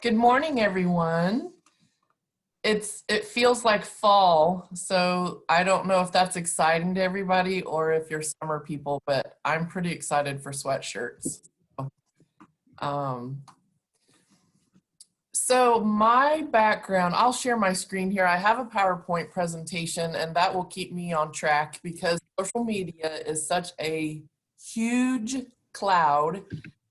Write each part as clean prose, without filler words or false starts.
Good morning, everyone. It feels like fall, so I don't know if that's exciting to everybody or if you're summer people, but I'm pretty excited for sweatshirts. Um, so my background, I'll share my screen here. I have a PowerPoint presentation, and that will keep me on track because social media is such a huge cloud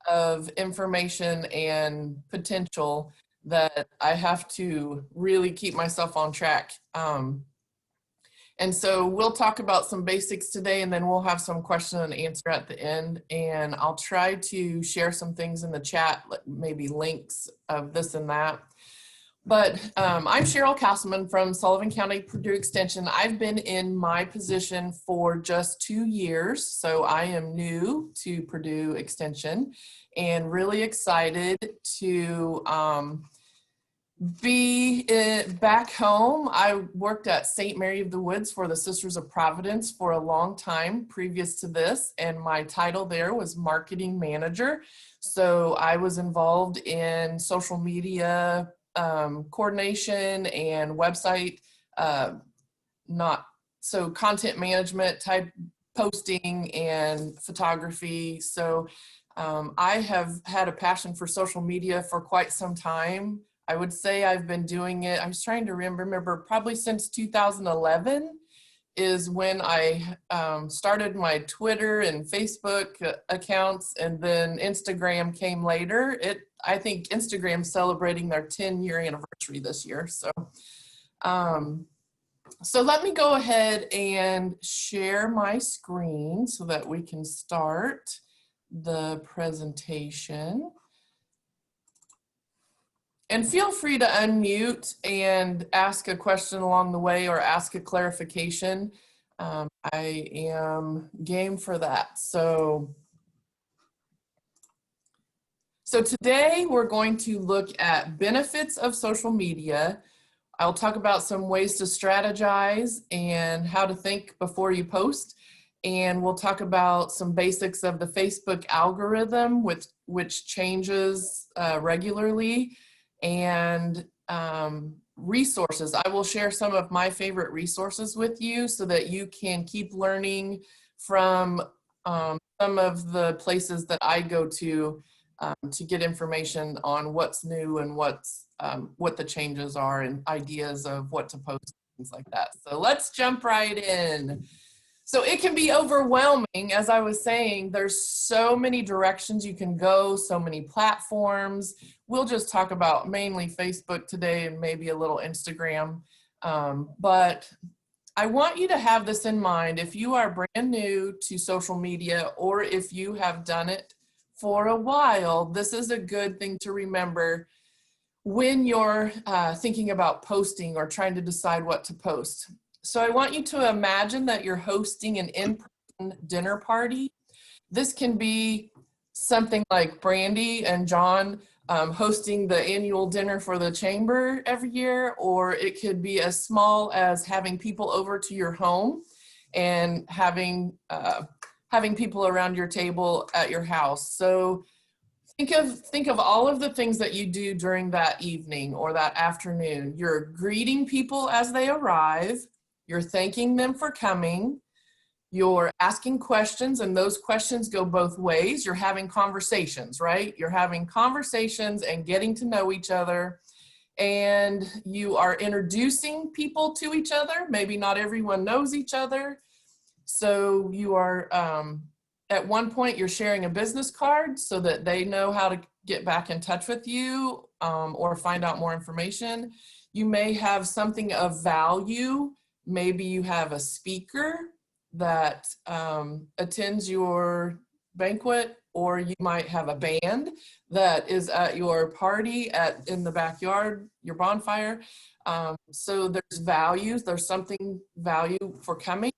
of information and potential that I have to really keep myself on track. And so we'll talk about some basics today, and then we'll have some question and answer at the end. And I'll try to share some things in the chat, like maybe links of this and that. But I'm Cheryl Castleman from Sullivan County Purdue Extension. I've been in my position for just 2 years, so I am new to Purdue Extension and really excited to be back home. I worked at St. Mary of the Woods for the Sisters of Providence for a long time previous to this, and my title there was marketing manager. So I was involved in social media coordination and website, content management type posting and photography. So I have had a passion for social media for quite some time. I would say I've been doing it, I was trying to remember, probably since 2011 is when I started my Twitter and Facebook accounts, and then Instagram came later. I think Instagram's celebrating their 10-year anniversary this year. So let me go ahead and share my screen so that we can start the presentation. And feel free to unmute and ask a question along the way or ask a clarification. I am game for that. So today we're going to look at benefits of social media. I'll talk about some ways to strategize and how to think before you post. And we'll talk about some basics of the Facebook algorithm, which changes regularly, and resources. I will share some of my favorite resources with you so that you can keep learning from some of the places that I go to get information on what's new and what the changes are and ideas of what to post, things like that. So let's jump right in. So it can be overwhelming. As I was saying, there's so many directions you can go, so many platforms. We'll just talk about mainly Facebook today and maybe a little Instagram. But I want you to have this in mind. If you are brand new to social media, or if you have done it for a while, this is a good thing to remember when you're thinking about posting or trying to decide what to post. So I want you to imagine that you're hosting an in-person dinner party. This can be something like Brandy and John hosting the annual dinner for the chamber every year, or it could be as small as having people over to your home and having people around your table at your house. So think of all of the things that you do during that evening or that afternoon. You're greeting people as they arrive. You're thanking them for coming. You're asking questions, and those questions go both ways. You're having conversations, right? You're having conversations and getting to know each other. And you are introducing people to each other. Maybe not everyone knows each other. So you are, at one point, you're sharing a business card so that they know how to get back in touch with you or find out more information. You may have something of value. Maybe you have a speaker that attends your banquet, or you might have a band that is at your party in the backyard, your bonfire. So there's values, there's something value for coming.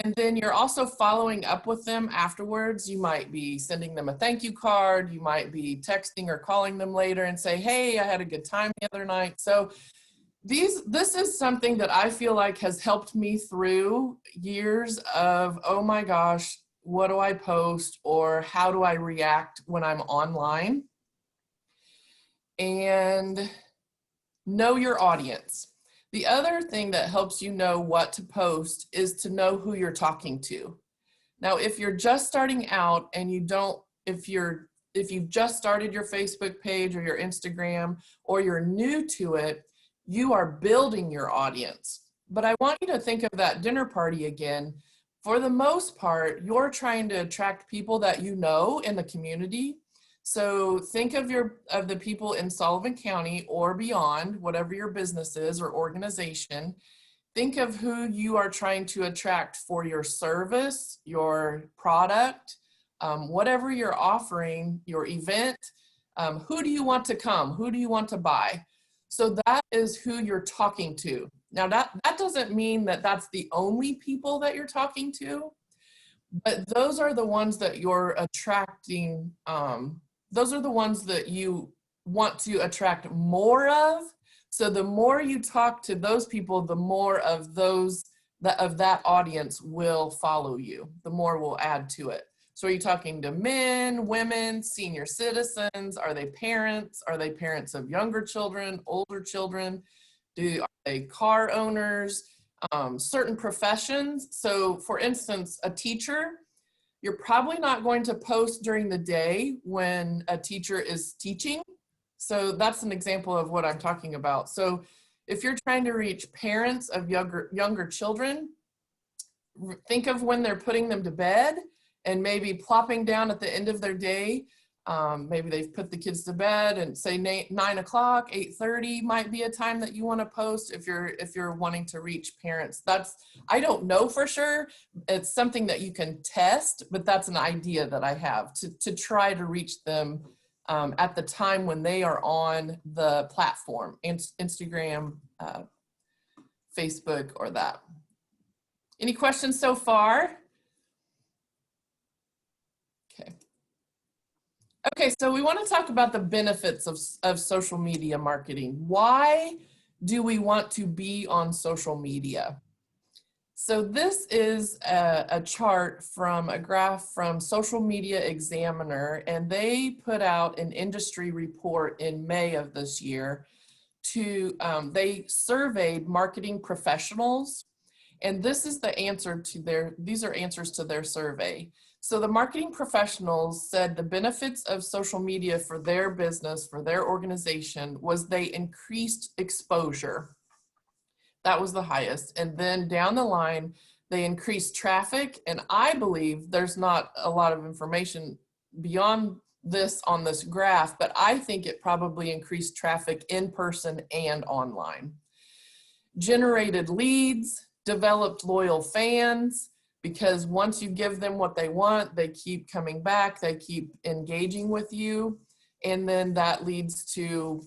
And then you're also following up with them afterwards. You might be sending them a thank you card. You might be texting or calling them later and say, hey, I had a good time the other night. So this is something that I feel like has helped me through years of, oh my gosh, what do I post or how do I react when I'm online? and know your audience. The other thing that helps you know what to post is to know who you're talking to. Now, if you're just starting out and if you've just started your Facebook page or your Instagram, or you're new to it, you are building your audience. But I want you to think of that dinner party again. For the most part, you're trying to attract people that you know in the community. So think of the people in Sullivan County or beyond, whatever your business is or organization. Think of who you are trying to attract for your service, your product, whatever you're offering, your event. Who do you want to come? Who do you want to buy? So that is who you're talking to. Now that doesn't mean that that's the only people that you're talking to, but those are the ones that you're attracting. Those are the ones that you want to attract more of. So the more you talk to those people, the more of that audience will follow you, the more will add to it. So are you talking to men, women, senior citizens? Are they parents? Are they parents of younger children, older children? Are they car owners? Certain professions. So for instance, a teacher, you're probably not going to post during the day when a teacher is teaching. So that's an example of what I'm talking about. So if you're trying to reach parents of younger children, think of when they're putting them to bed and maybe plopping down at the end of their day. Maybe they've put the kids to bed and say 9 o'clock, 8:30 might be a time that you want to post if you're wanting to reach parents. I don't know for sure. It's something that you can test, but that's an idea that I have to try to reach them at the time when they are on the platform, Instagram, Facebook, or that. Any questions so far? Okay, so we want to talk about the benefits of social media marketing. Why do we want to be on social media? So this is a chart from a graph from Social Media Examiner, and they put out an industry report in May of this year. They surveyed marketing professionals, and this is the answer to these are answers to their survey. So the marketing professionals said the benefits of social media for their business, for their organization, was they increased exposure. That was the highest. And then down the line, they increased traffic. And I believe there's not a lot of information beyond this on this graph, but I think it probably increased traffic in person and online. Generated leads, developed loyal fans, because once you give them what they want, they keep coming back, they keep engaging with you, and then that leads to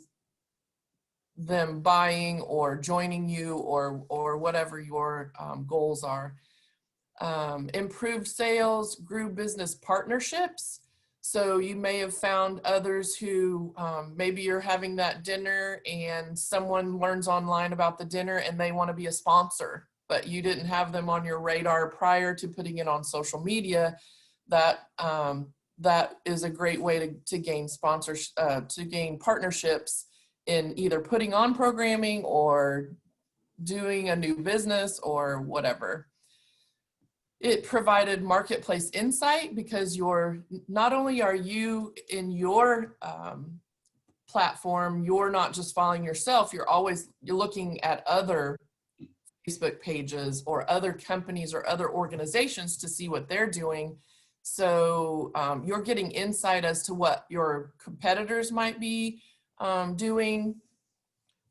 them buying or joining you or whatever your goals are. Improved sales, grew business partnerships. So you may have found others who maybe you're having that dinner and someone learns online about the dinner and they want to be a sponsor, but you didn't have them on your radar prior to putting it on social media. That is a great way to gain to gain partnerships in either putting on programming or doing a new business or whatever. It provided marketplace insight because not only are you in your platform, you're not just following yourself, you're looking at other Facebook pages or other companies or other organizations to see what they're doing. So you're getting insight as to what your competitors might be doing,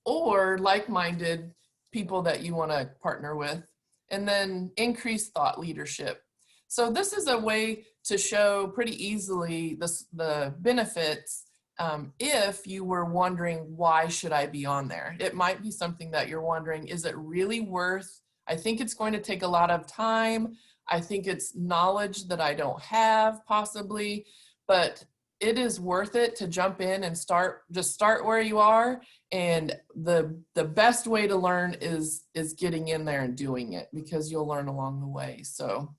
or like-minded people that you want to partner with. And then increased thought leadership. So this is a way to show pretty easily the benefits if you were wondering, why should I be on there? It might be something that you're wondering, is it really worth? I think it's going to take a lot of time. I think it's knowledge that I don't have possibly, but it is worth it to jump in and start where you are. And the best way to learn is getting in there and doing it, because you'll learn along the way. So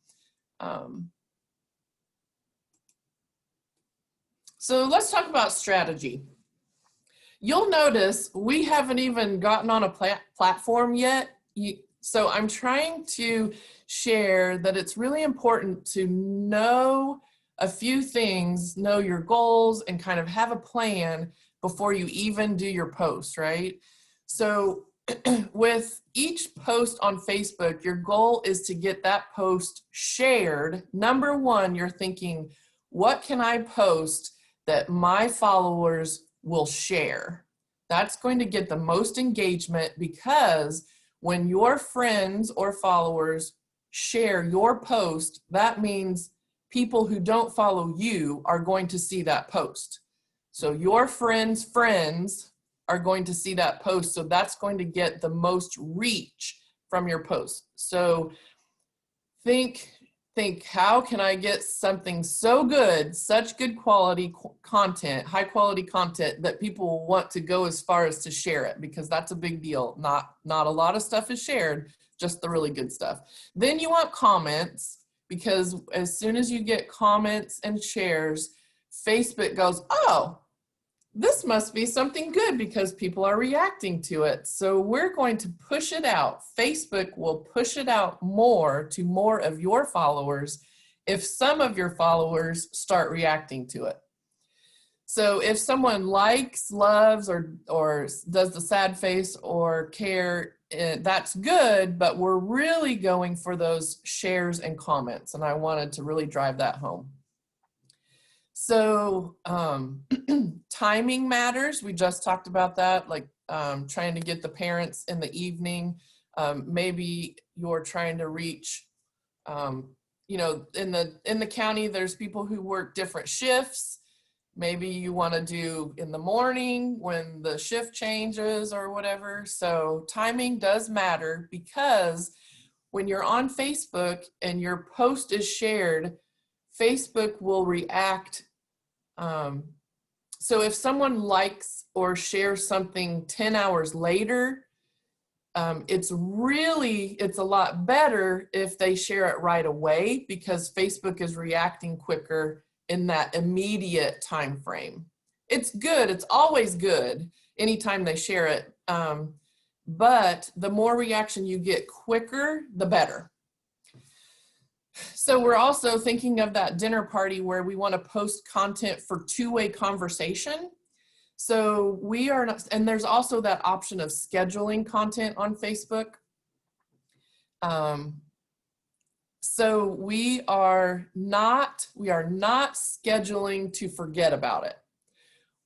so let's talk about strategy. you'll notice we haven't even gotten on a platform yet. So I'm trying to share that it's really important to know a few things, know your goals, and kind of have a plan before you even do your post, right? So with each post on Facebook, your goal is to get that post shared. Number one, you're thinking, what can I post that my followers will share? That's going to get the most engagement, because when your friends or followers share your post, that means people who don't follow you are going to see that post. So your friends' friends are going to see that post. So that's going to get the most reach from your post. So think, how can I get something so good, such good quality content, high quality content, that people will want to go as far as to share it, because that's a big deal. Not a lot of stuff is shared, just the really good stuff. Then you want comments, because as soon as you get comments and shares, Facebook goes, oh, this must be something good because people are reacting to it. So we're going to push it out. Facebook will push it out more to more of your followers if some of your followers start reacting to it. So if someone likes, loves, or does the sad face or care, that's good, but we're really going for those shares and comments. And I wanted to really drive that home. So timing matters. We just talked about that, like trying to get the parents in the evening. Maybe you're trying to reach, you know, in the county, there's people who work different shifts. Maybe you want to do in the morning when the shift changes or whatever. So timing does matter, because when you're on Facebook and your post is shared, Facebook will react. So if someone likes or shares something 10 hours later, it's a lot better if they share it right away, because Facebook is reacting quicker in that immediate time frame. It's good. It's always good anytime they share it. But the more reaction you get quicker, the better. So we're also thinking of that dinner party where we want to post content for two-way conversation. So we are not, and there's also that option of scheduling content on Facebook. So we are not scheduling to forget about it.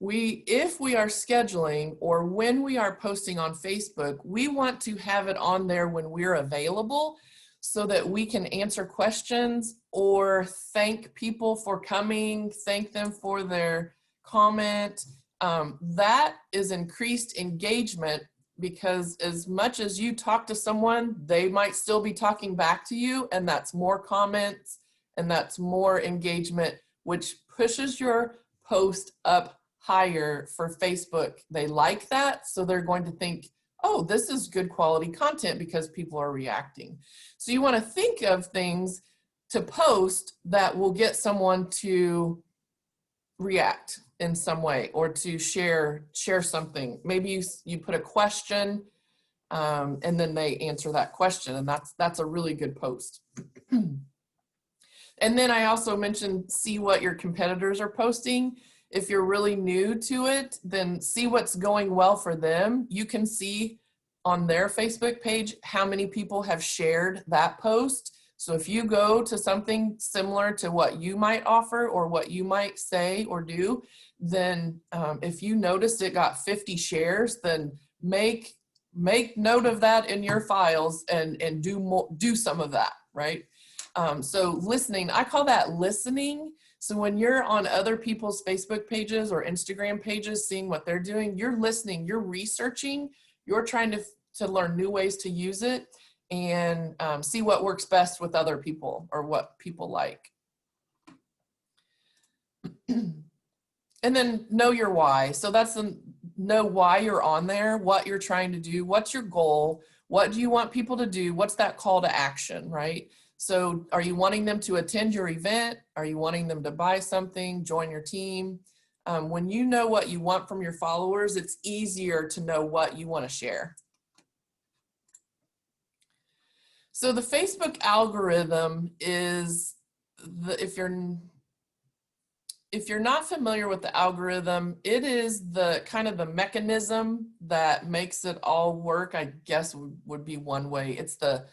If we are scheduling, or when we are posting on Facebook, we want to have it on there when we're available, so that we can answer questions or thank people for coming, thank them for their comment. That is increased engagement, because as much as you talk to someone, they might still be talking back to you, and that's more comments and that's more engagement, which pushes your post up higher for Facebook. They like that, so they're going to think, oh, this is good quality content because people are reacting. So you want to think of things to post that will get someone to react in some way, or to share something. Maybe you put a question and then they answer that question, and that's a really good post. And then I also mentioned, see what your competitors are posting. If you're really new to it, then see what's going well for them. You can see on their Facebook page how many people have shared that post. So if you go to something similar to what you might offer or what you might say or do, then if you noticed it got 50 shares, then make note of that in your files and do some of that, right? So listening, I call that listening. So when you're on other people's Facebook pages or Instagram pages, seeing what they're doing, you're listening, you're researching, you're trying to learn new ways to use it, and see what works best with other people or what people like. And then know your why. So that's know why you're on there, what you're trying to do, what's your goal, what do you want people to do, what's that call to action, right? So are you wanting them to attend your event? Are you wanting them to buy something, join your team? When you know what you want from your followers, it's easier to know what you want to share. So the Facebook algorithm is, if you're not familiar with the algorithm, it is the kind of the mechanism that makes it all work, I guess would be one way. It's the,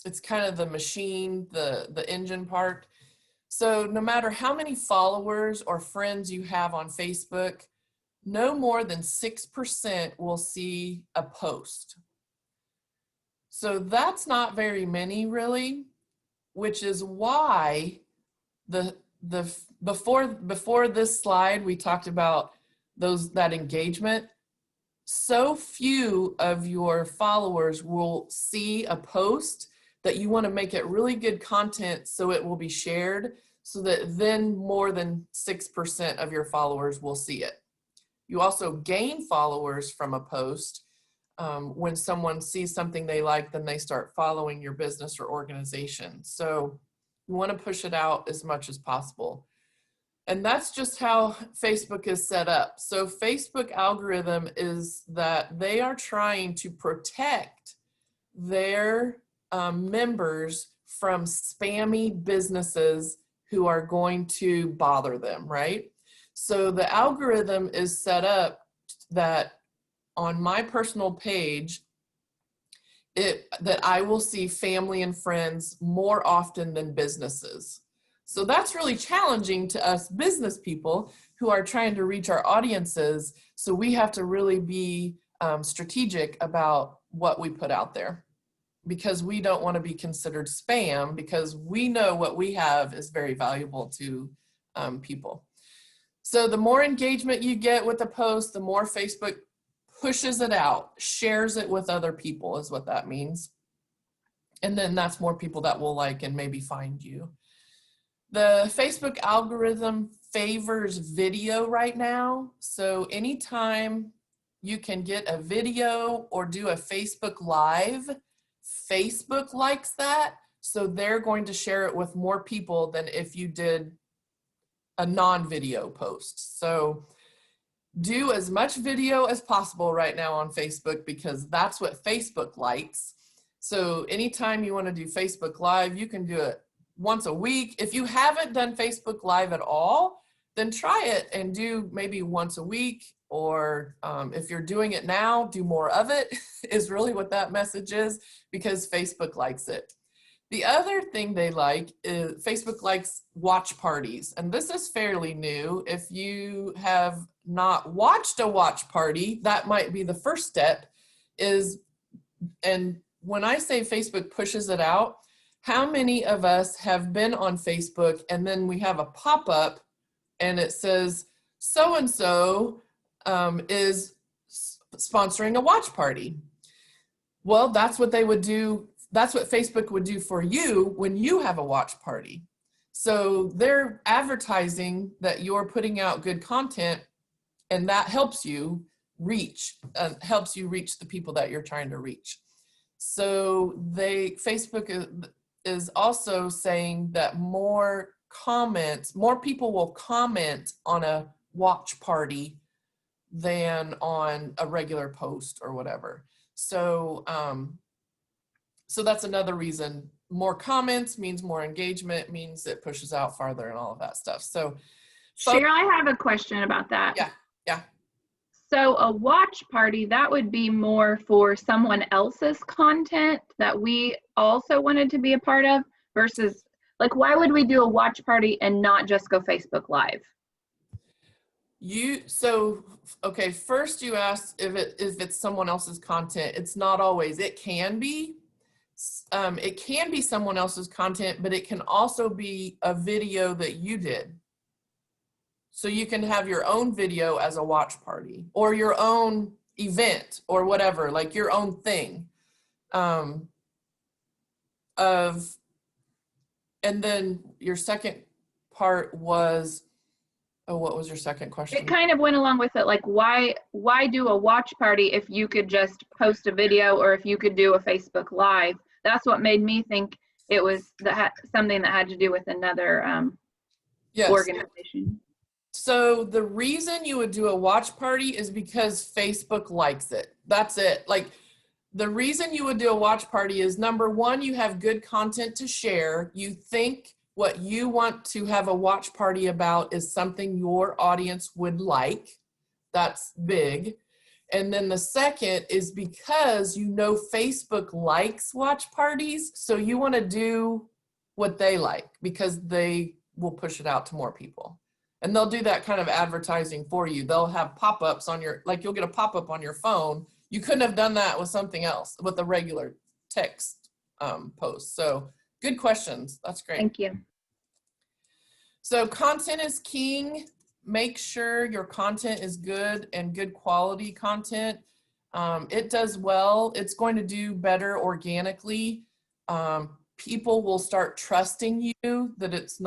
it's kind of the machine, the engine part. So no matter how many followers or friends you have on Facebook, no more than 6% will see a post. So that's not very many really, which is why before this slide we talked about that engagement. So few of your followers will see a post that you want to make it really good content so it will be shared, so that then more than 6% of your followers will see it. You also gain followers from a post. When someone sees something they like, then they start following your business or organization. So you want to push it out as much as possible. And that's just how Facebook is set up. So Facebook algorithm is that they are trying to protect their members from spammy businesses who are going to bother them, right? So the algorithm is set up that on my personal page, that I will see family and friends more often than businesses. So that's really challenging to us business people who are trying to reach our audiences. So we have to really be strategic about what we put out there, because we don't want to be considered spam, because we know what we have is very valuable to people. So the more engagement you get with the post, the more Facebook pushes it out, shares it with other people is what that means. And then that's more people that will like and maybe find you. The Facebook algorithm favors video right now. So anytime you can get a video or do a Facebook Live, Facebook likes that. So they're going to share it with more people than if you did a non-video post. So do as much video as possible right now on Facebook, because that's what Facebook likes. So anytime you want to do Facebook Live, you can do it once a week. If you haven't done Facebook Live at all, then try it and do maybe once a week, or if you're doing it now, do more of it is really what that message is, because Facebook likes it. The other thing they like is Facebook likes watch parties, and this is fairly new. If you have not watched a watch party, that might be the first step. And when I say Facebook pushes it out, how many of us have been on Facebook and then we have a pop-up and it says so-and-so is sponsoring a watch party? Well, that's what they would do. That's what Facebook would do for you when you have a watch party. So they're advertising that you're putting out good content, and that helps you reach the people that you're trying to reach. So Facebook is also saying that more people will comment on a watch party than on a regular post or whatever. So so that's another reason. More comments means more engagement, means it pushes out farther and all of that stuff. So Cheryl, I have a question about that. Yeah. So a watch party, that would be more for someone else's content that we also wanted to be a part of, versus, like, why would we do a watch party and not just go Facebook Live? Okay, first you asked if it's someone else's content. It's not always. It can be. It can be someone else's content, but it can also be a video that you did. So you can have your own video as a watch party, or your own event, or whatever, like your own thing. And then your second part was, oh, what was your second question? It kind of went along with it, like why do a watch party if you could just post a video, or if you could do a Facebook Live? That's what made me think it was something that had to do with another Yes. organization? So the reason you would do a watch party is because Facebook likes it. That's it. Like, the reason you would do a watch party is, number one, you have good content to share. You think what you want to have a watch party about is something your audience would like. That's big. And then the second is because you know Facebook likes watch parties, so you want to do what they like because they will push it out to more people. And they'll do that kind of advertising for you. They'll have pop-ups on your, like you'll get a pop-up on your phone. You couldn't have done that with something else, with a regular text post. So good questions. That's great. Thank you. So content is king. Make sure your content is good and good quality content. It does well. It's going to do better organically. People will start trusting you that it's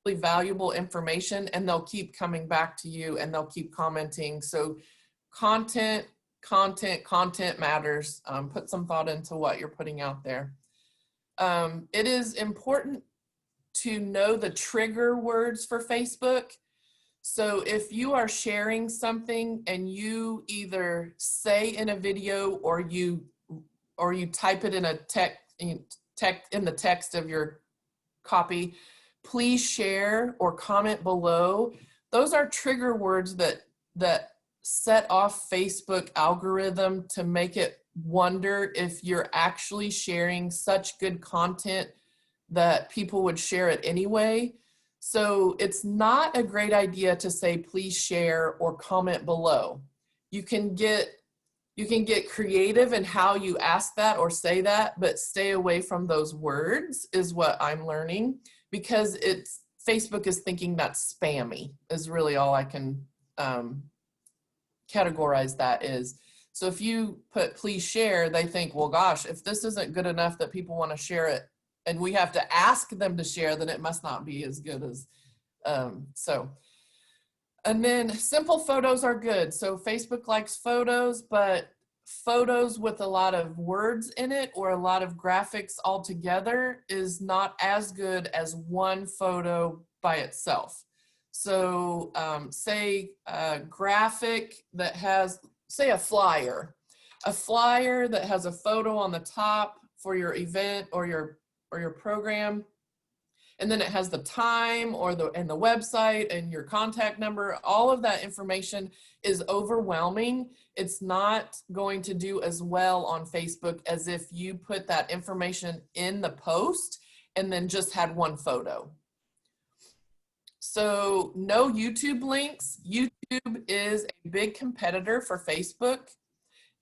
really valuable information, and they'll keep coming back to you and they'll keep commenting. So content matters. Put some thought into what you're putting out there. It is important to know the trigger words for Facebook. So if you are sharing something and you either say in a video or you type it in a in the text of your copy, please share or comment below. Those are trigger words that set off Facebook algorithm to make it wonder if you're actually sharing such good content that people would share it anyway. So it's not a great idea to say, please share or comment below. You can get creative in how you ask that or say that, but stay away from those words is what I'm learning, because Facebook is thinking that's spammy is really all I can categorize that is. So if you put please share, they think, well, gosh, if this isn't good enough that people want to share it and we have to ask them to share, then it must not be as good as, and then simple photos are good. So Facebook likes photos, but photos with a lot of words in it or a lot of graphics all together is not as good as one photo by itself. So say a graphic that has, say a flyer that has a photo on the top for your event or your program, and then it has the time and the website and your contact number. All of that information is overwhelming. It's not going to do as well on Facebook as if you put that information in the post and then just had one photo. So no YouTube links. YouTube is a big competitor for Facebook.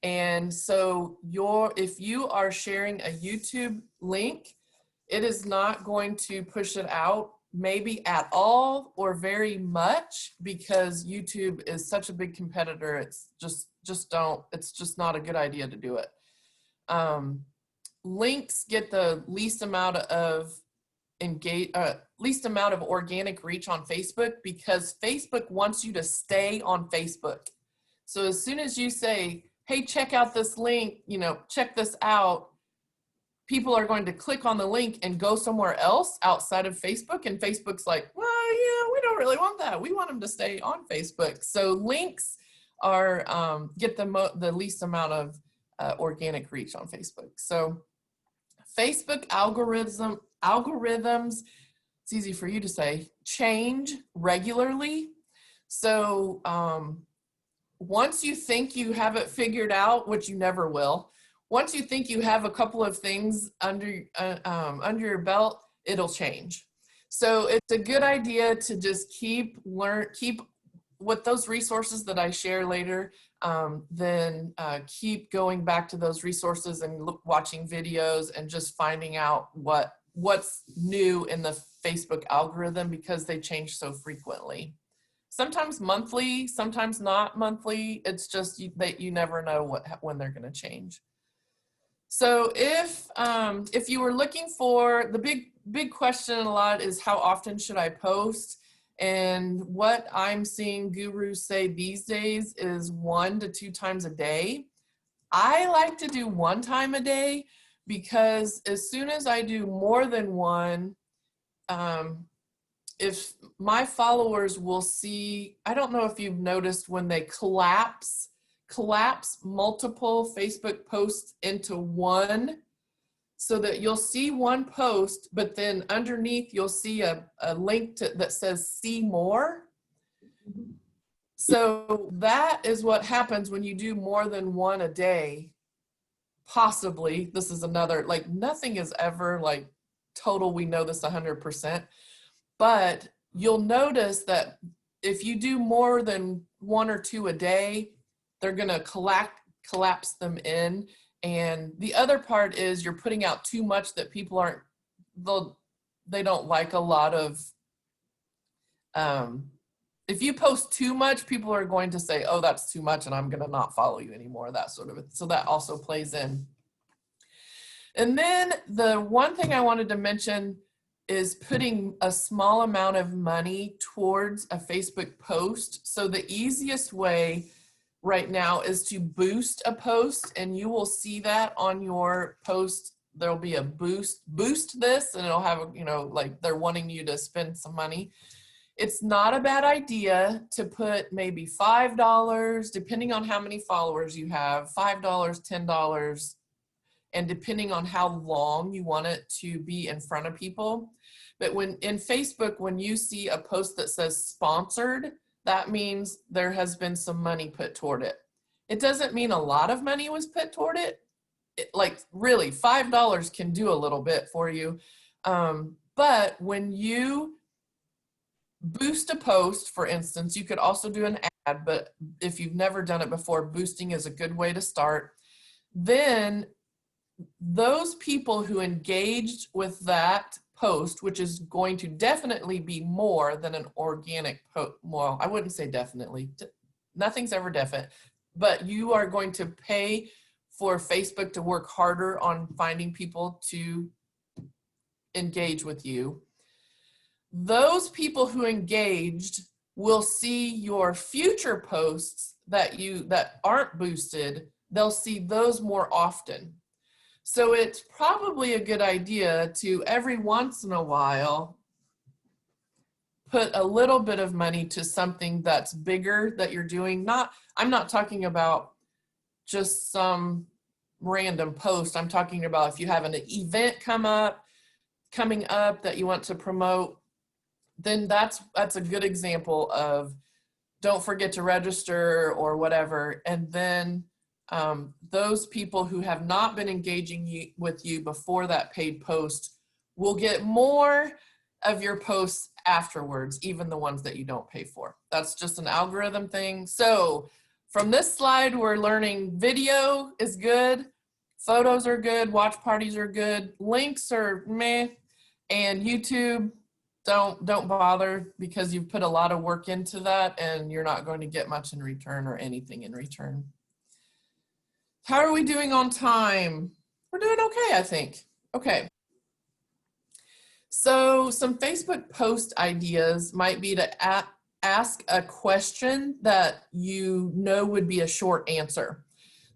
And so if you are sharing a YouTube link, it is not going to push it out maybe at all or very much, because YouTube is such a big competitor. It's it's just not a good idea to do it. Links get the least amount of organic reach on Facebook, because Facebook wants you to stay on Facebook. So as soon as you say, hey, check out this link, check this out, people are going to click on the link and go somewhere else outside of Facebook. And Facebook's like, well, yeah, we don't really want that. We want them to stay on Facebook. So links are get the least amount of organic reach on Facebook. So Facebook algorithms, it's easy for you to say, change regularly. So once you think you have it figured out, which you never will, once you think you have a couple of things under your belt, it'll change. So it's a good idea to just keep with those resources that I share later, then keep going back to those resources and watching videos and just finding out what's new in the Facebook algorithm, because they change so frequently. Sometimes monthly, sometimes not monthly. It's just that you never know when they're going to change. So if you were looking for the big question a lot is, how often should I post? And what I'm seeing gurus say these days is 1 to 2 times a day. I like to do 1 time a day, because as soon as I do more than one, if my followers will see, I don't know if you've noticed when they collapse multiple Facebook posts into one, so that you'll see one post, but then underneath you'll see a link that says see more. So that is what happens when you do more than one a day. Possibly, this is another, like, nothing is ever like total, we know this 100%, but you'll notice that if you do more than one or two a day, they're gonna collapse them in. And the other part is you're putting out too much that people they don't like a lot of, if you post too much, people are going to say, oh, that's too much and I'm gonna not follow you anymore, that sort of it. So that also plays in. And then the one thing I wanted to mention is putting a small amount of money towards a Facebook post. So the easiest way right now is to boost a post, and you will see that on your post. There'll be a boost this, and it'll have, you know, like they're wanting you to spend some money. It's not a bad idea to put maybe $5, depending on how many followers you have, $5, $10, and depending on how long you want it to be in front of people. But when in Facebook, when you see a post that says sponsored, that means there has been some money put toward it. It doesn't mean a lot of money was put toward it. Like really, $5 can do a little bit for you. But when you boost a post, for instance, you could also do an ad, but if you've never done it before, boosting is a good way to start. Then those people who engaged with that post, which is going to definitely be more than an organic post. Well, I wouldn't say definitely. Nothing's ever definite, but you are going to pay for Facebook to work harder on finding people to engage with you. Those people who engaged will see your future posts that aren't boosted. They'll see those more often. So it's probably a good idea to every once in a while put a little bit of money to something that's bigger that you're doing. I'm not talking about just some random post. I'm talking about if you have an event coming up that you want to promote, then that's a good example of don't forget to register or whatever. And then those people who have not been engaging with you before that paid post will get more of your posts afterwards, even the ones that you don't pay for. That's just an algorithm thing. So from this slide, we're learning video is good, photos are good, watch parties are good, links are meh, and YouTube, don't bother, because you've put a lot of work into that and you're not going to get much in return or anything in return. How are we doing on time? We're doing okay, I think. Okay. So some Facebook post ideas might be to ask a question that you know would be a short answer.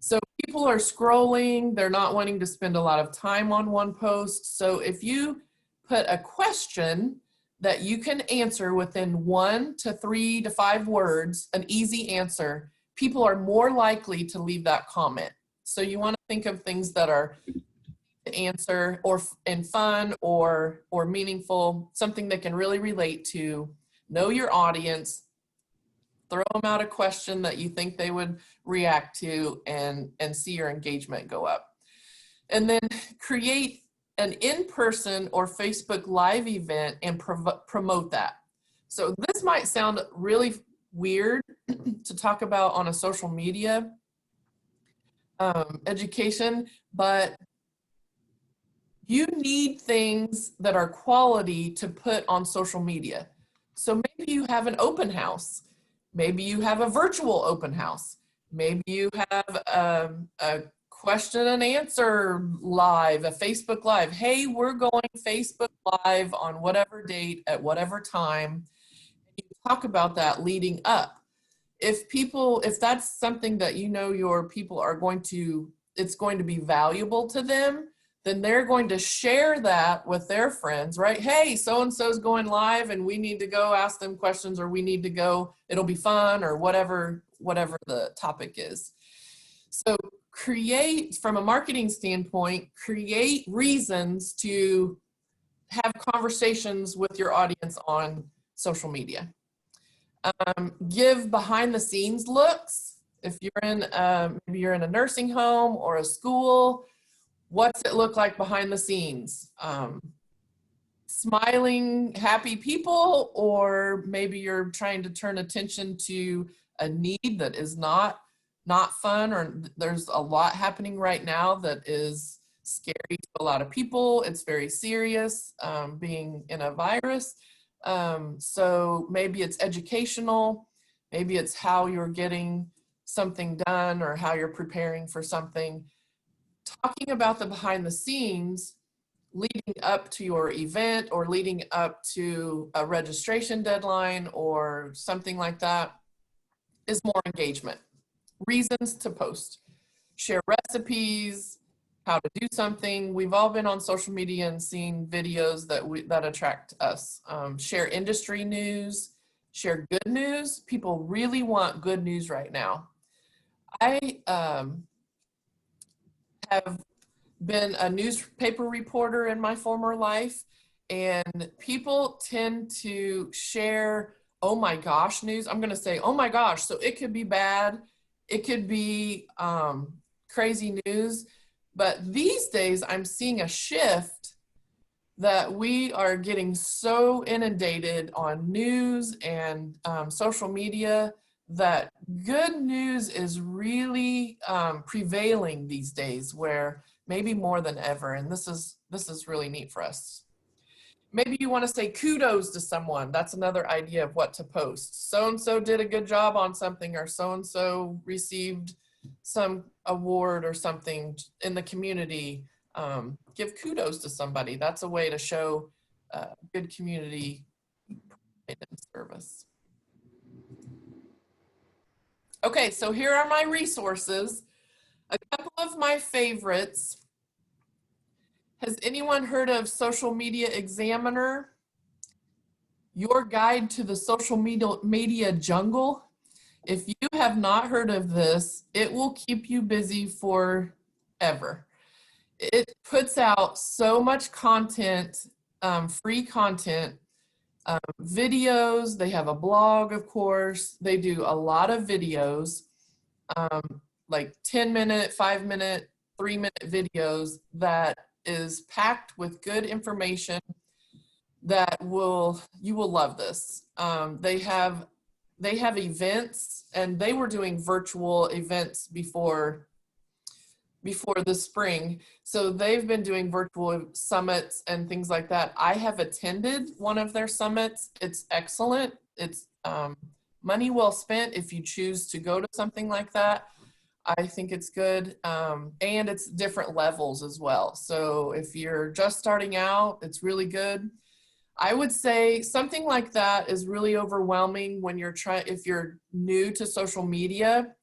So people are scrolling, they're not wanting to spend a lot of time on one post. So if you put a question that you can answer within 1 to 3 to 5 words, an easy answer, people are more likely to leave that comment. So you want to think of things that are answer and fun or meaningful, something that can really relate to, know your audience, throw them out a question that you think they would react to, and see your engagement go up. And then create an in-person or Facebook Live event and promote that. So this might sound really weird to talk about on a social media education, but you need things that are quality to put on social media. So maybe you have an open house. Maybe you have a virtual open house. Maybe you have a question and answer live, a Facebook Live. Hey, we're going Facebook Live on whatever date at whatever time. You talk about that leading up. If that's something that you know your people are going to, it's going to be valuable to them, then they're going to share that with their friends, right? Hey, so-and-so's going live and we need to go ask them questions, or we need to go, it'll be fun, or whatever the topic is. So create, from a marketing standpoint, create reasons to have conversations with your audience on social media. Give behind the scenes looks. If you're in, maybe you're in a nursing home or a school, what's it look like behind the scenes? Smiling, happy people, or maybe you're trying to turn attention to a need that is not fun, or there's a lot happening right now that is scary to a lot of people. It's very serious, being in a virus. So maybe it's educational, maybe it's how you're getting something done or how you're preparing for something. Talking about the behind the scenes leading up to your event or leading up to a registration deadline or something like that is more engagement. Reasons to post. Share recipes, how to do something. We've all been on social media and seen videos that attract us. Share industry news, share good news. People really want good news right now. I have been a newspaper reporter in my former life, and people tend to share, oh my gosh news. I'm going to say, oh my gosh. So it could be bad. It could be crazy news. But these days I'm seeing a shift that we are getting so inundated on news and social media that good news is really prevailing these days, where maybe more than ever. And this is really neat for us. Maybe you want to say kudos to someone. That's another idea of what to post. So-and-so did a good job on something, or so-and-so received some award or something in the community. Give kudos to somebody. That's a way to show good community service. Okay, so here are my resources. A couple of my favorites. Has anyone heard of Social Media Examiner? Your Guide to the Social Media Jungle. If you have not heard of this, it will keep you busy forever. It puts out so much content, free content, videos. They have a blog, of course. They do a lot of videos, like 10-minute, 5-minute, 3-minute videos that is packed with good information that you will love this. They have events, and they were doing virtual events before the spring. So they've been doing virtual summits and things like that. I have attended one of their summits. It's excellent. It's money well spent if you choose to go to something like that. I think it's good. And it's different levels as well. So if you're just starting out, it's really good. I would say something like that is really overwhelming when if you're new to social media.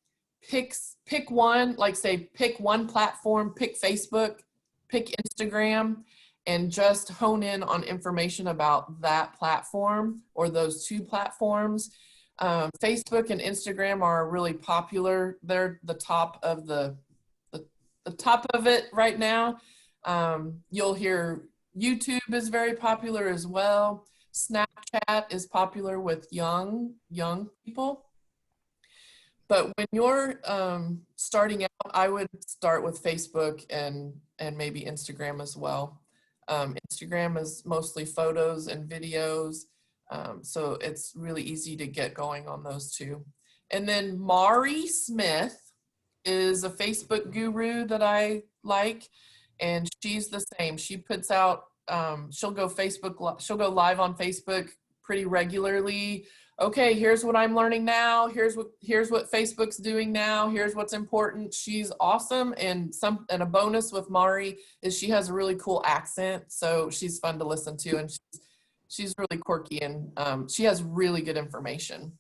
Pick one, like say, pick one platform, pick Facebook, pick Instagram, and just hone in on information about that platform or those two platforms. Facebook and Instagram are really popular. They're the top of the top of it right now. You'll hear YouTube is very popular as well. Snapchat is popular with young people. But when you're starting out, I would start with Facebook and maybe Instagram as well. Instagram is mostly photos and videos, so it's really easy to get going on those two. And then Mari Smith is a Facebook guru that I like, and she's the same. She puts out, she'll go live on Facebook pretty regularly. Okay, here's what I'm learning now. Here's what Facebook's doing now. Here's what's important. She's awesome. And a bonus with Mari is she has a really cool accent, so she's fun to listen to, and she's really quirky, and she has really good information.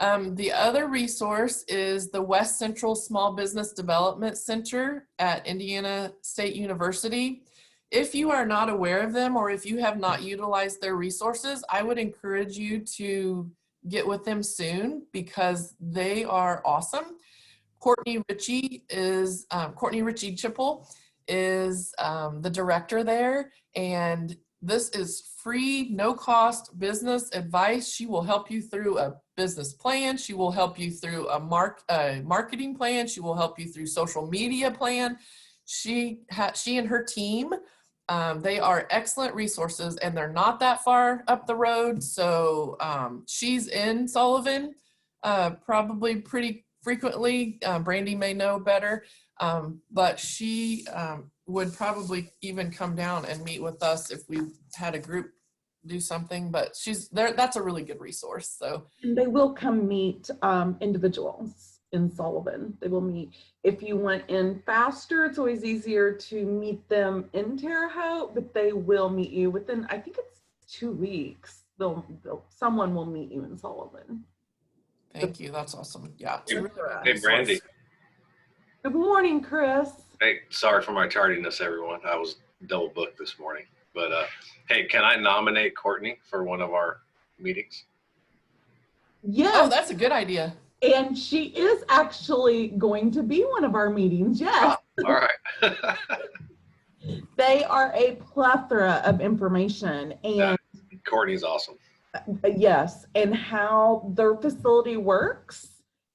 The other resource is the West Central Small Business Development Center at Indiana State University. If you are not aware of them, or if you have not utilized their resources, I would encourage you to get with them soon because they are awesome. Courtney Ritchie Chipple is the director there, and this is free, no cost business advice. She will help you through a business plan. She will help you through a marketing plan. She will help you through social media plan. She and her team, they are excellent resources, and they're not that far up the road. So she's in Sullivan probably pretty frequently. Brandy may know better, but she would probably even come down and meet with us if we had a group do something, but she's there. That's a really good resource. So and they will come meet individuals in Sullivan. They will meet. If you went in faster, it's always easier to meet them in Terre Haute, but they will meet you within, I think it's 2 weeks. Someone will meet you in Sullivan. thank you. That's awesome. Yeah. It's a really good Hey, resource. Brandy. Good morning, Chris. Hey, sorry for my tardiness, everyone. I was double booked this morning. But hey, can I nominate Courtney for one of our meetings? Yes. Oh, that's a good idea. And she is actually going to be one of our meetings. Yes. All right. They are a plethora of information, and Courtney's awesome. yes, and how their facility works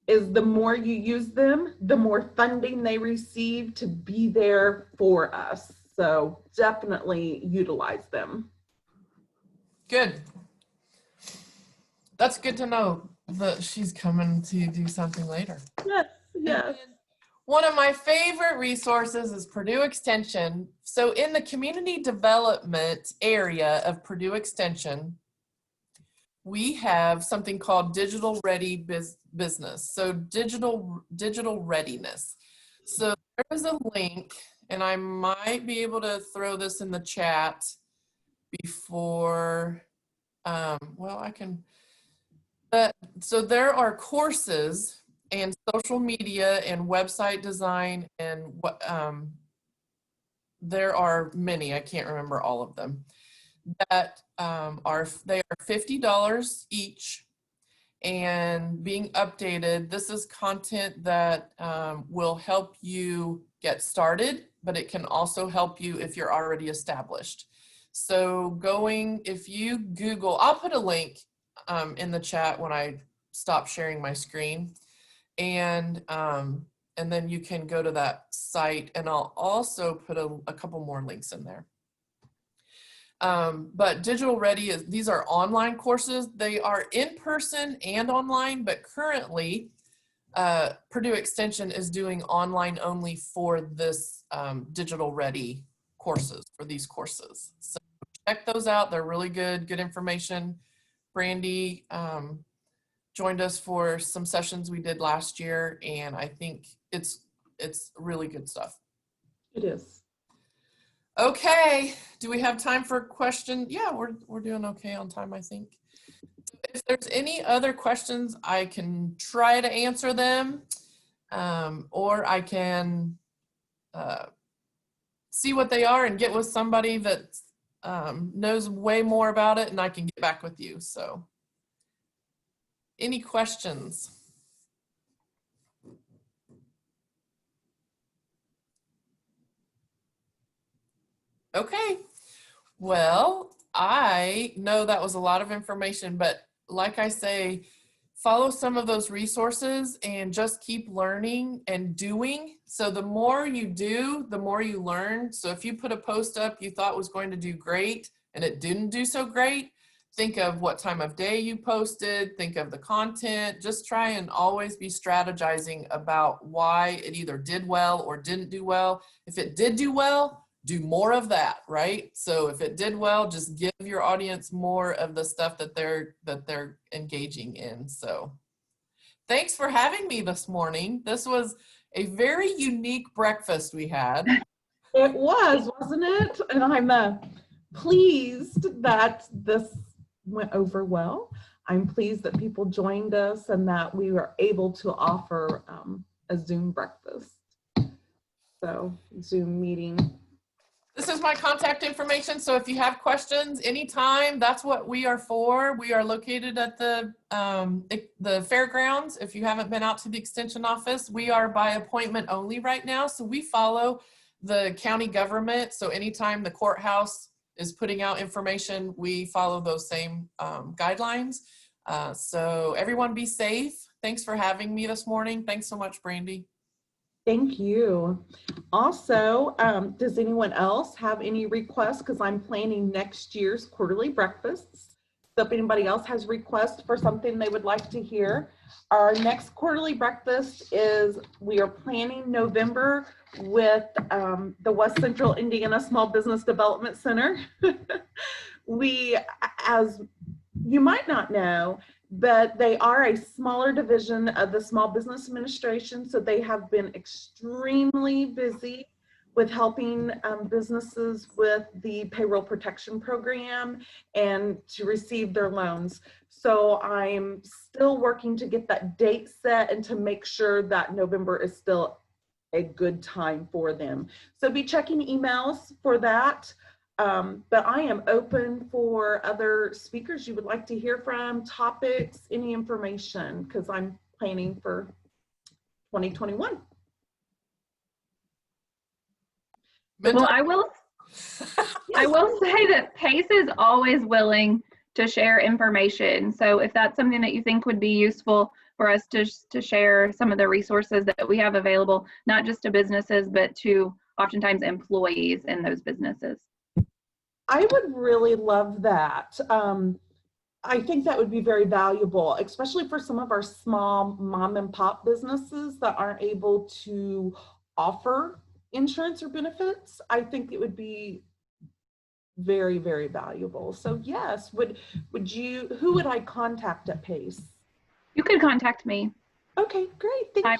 is the more you use them, the more funding they receive to be there for us. So definitely utilize them. Good. That's good to know that she's coming to do something later. Yes, yes. And one of my favorite resources is Purdue Extension. So in the community development area of Purdue Extension, we have something called Digital Ready Business. So digital readiness. So there's a link, and I might be able to throw this in the chat before, well, I can. So there are courses and social media and website design and what there are many, I can't remember all of them, that they are $50 each and being updated. This is content that will help you get started, but it can also help you if you're already established. So if you Google, I'll put a link in the chat when I stop sharing my screen, and then you can go to that site, and I'll also put a couple more links in there. But Digital Ready these are online courses. They are in person and online, but currently Purdue Extension is doing online only for this Digital Ready courses, for these courses. So check those out. They're really good information. Brandy joined us for some sessions we did last year, and I think it's really good stuff. It is. Okay, do we have time for a question? Yeah, we're doing okay on time, I think. If there's any other questions, I can try to answer them, or I can see what they are and get with somebody that knows way more about it, and I can get back with you. So, any questions? Okay, well, I know that was a lot of information, but like I say, follow some of those resources and just keep learning and doing. So the more you do, the more you learn. So if you put a post up you thought was going to do great and it didn't do so great, think of what time of day you posted, think of the content, just try and always be strategizing about why it either did well or didn't do well. If it did do well, do more of that, right? So if it did well, just give your audience more of the stuff that they're engaging in. So thanks for having me this morning. This was a very unique breakfast we had. It was, wasn't it? And I'm pleased that this went over well. I'm pleased that people joined us and that we were able to offer a Zoom breakfast. So Zoom meeting. This is my contact information, so if you have questions anytime, that's what we are for. We are located at the fairgrounds. If you haven't been out to the extension office, we are by appointment only right now, so we follow the county government. So anytime the courthouse is putting out information, we follow those same guidelines. So everyone be safe. Thanks for having me this morning. Thanks so much, Brandy. Thank you. Also, does anyone else have any requests? Because I'm planning next year's quarterly breakfasts. So if anybody else has requests for something they would like to hear, our next quarterly breakfast is, we are planning November with the West Central Indiana Small Business Development Center. We, as you might not know, but they are a smaller division of the Small Business Administration. So they have been extremely busy with helping businesses with the payroll protection program and to receive their loans. So I'm still working to get that date set and to make sure that November is still a good time for them. So be checking emails for that. But I am open for other speakers you would like to hear from, topics, any information, because I'm planning for 2021. Well, I will say that PACE is always willing to share information. So if that's something that you think would be useful for us to share some of the resources that we have available, not just to businesses, but to oftentimes employees in those businesses. I would really love that. I think that would be very valuable, especially for some of our small mom and pop businesses that aren't able to offer insurance or benefits. I think it would be very, very valuable. So yes, would you, who would I contact at PACE? You could contact me. Okay, great. Thank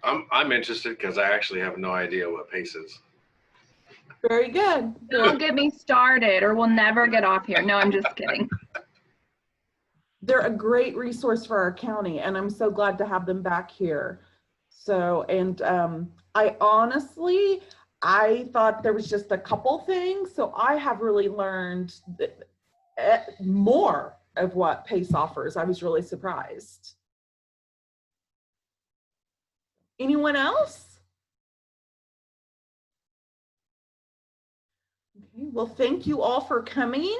you. I'm interested because I actually have no idea what PACE is. Very good. Don't get me started or we'll never get off here. No, I'm just kidding. They're a great resource for our county, and I'm so glad to have them back here. So, and I honestly, I thought there was just a couple things. So I have really learned more of what PACE offers. I was really surprised. Anyone else? Okay, well, thank you all for coming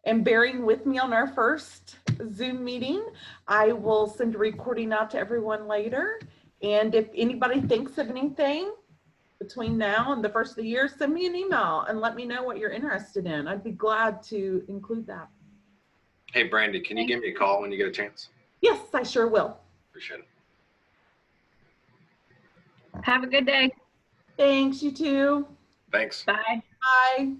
and bearing with me on our first Zoom meeting. I will send a recording out to everyone later. And if anybody thinks of anything between now and the first of the year, send me an email and let me know what you're interested in. I'd be glad to include that. Hey, Brandy, can you give me a call when you get a chance? Yes, I sure will. Appreciate it. Have a good day. Thanks, you too. Thanks. Bye. Bye.